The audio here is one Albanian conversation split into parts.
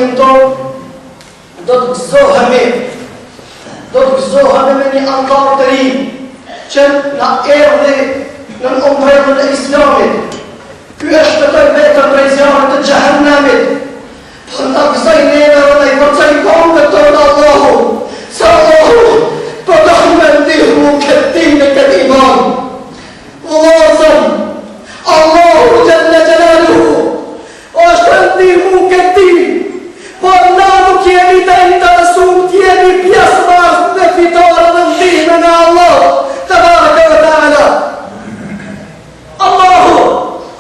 do të gëzohemi me një antar të ri që na erdhi në umbrellën e Islamit. Ky është shpëtoi vetëm prej zjarrit të xhehenamit. Po ta gëzoj neve dhe i forcoj këmbët tonë Allahu. Se Allahu po do me ndihmu këtë në këtë iman. Vëllazëm, Allahu Jalla Jalaluhu është ndihmu këtë. Po na nuk jemi të interesum, t'jemi pjesë marrës dhe fitore dhe ndihme në Allah. Tabaraka wa ta'ala.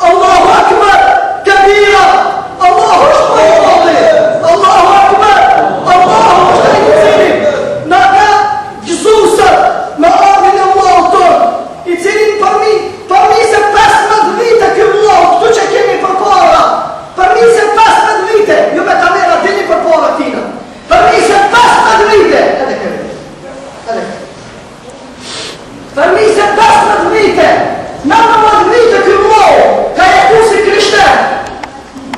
Allahu Akbar, kabira. Allahu është Allahu Akbar. Allahu është i cili na ka gjësusër me ardhin e Allahut tonë, i cili përmi se 15 vite ky Allahu, këtu që kemi përpara, përmi se 15 vite, ju me kamera dini përpara tina, përmi se 15 vite, përmi se 15 vite, 19 vite ky Allahu ka jetu si krishter,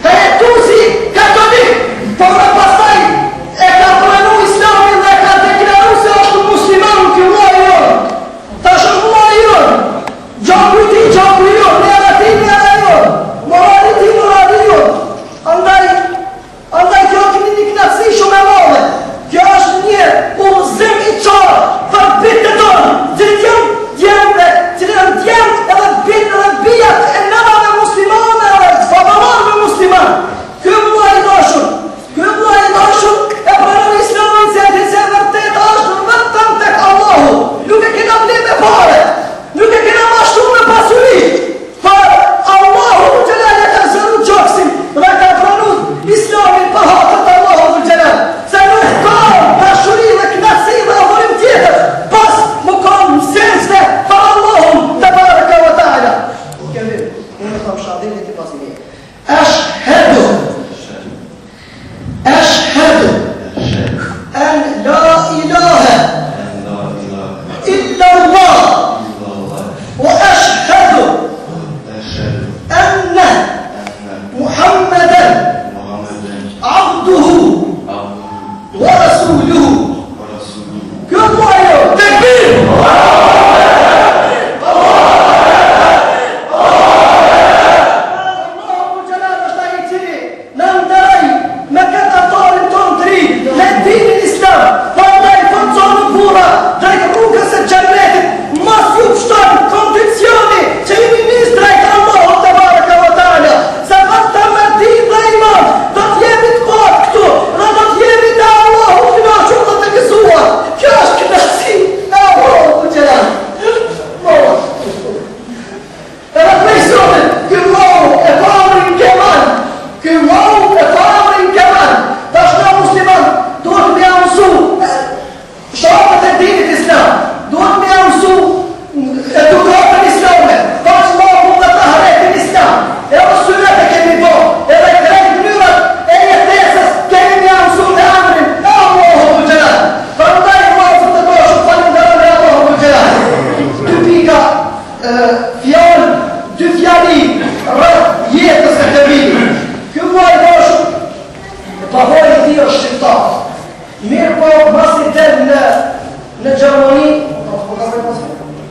ka jetu si katolik, por në pastaj e ka pranu Islamin dhe ka deklaru se është musliman ky Allahu jonë. Ta shumë Allahu jonë, gjaku i ti, gjaku i jonë, nera ti, nera jonë, morali ti, morali jonë. Andaj kjo është një knatësi shumë e madhe. Kjo është një udhëzim i qartë për bitët tonë, cilë janë djemë edhe bitë edhe bijat e nënave muslimane edhe babalarve musliman. Ky vëllai i dashur e pranon Islamin se vërtet është vetëm tek Allahu. Nuk e kena vlerë me pare, nuk e kena mashtu me pasuri, por Allahu Xhelal e ka zëru gjoksin dhe ka pranuar Islamin pa hatër të Allahu Xhelal. Se nuk ka pashuri dhe knatësi dhe adhurim tjetër pas më kanë mësensve për Allahun Tabaraka wa Ta'ala. Unë tham shahadin ti pas mirë. Ashhadu an la ilaha illa Allah wa ashhadu anna Muhammadan abduhu wa rasuluhu. Kjo ajo tekbir.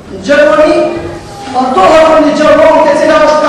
Në Gjermani, ato hapën një Gjermani të cila është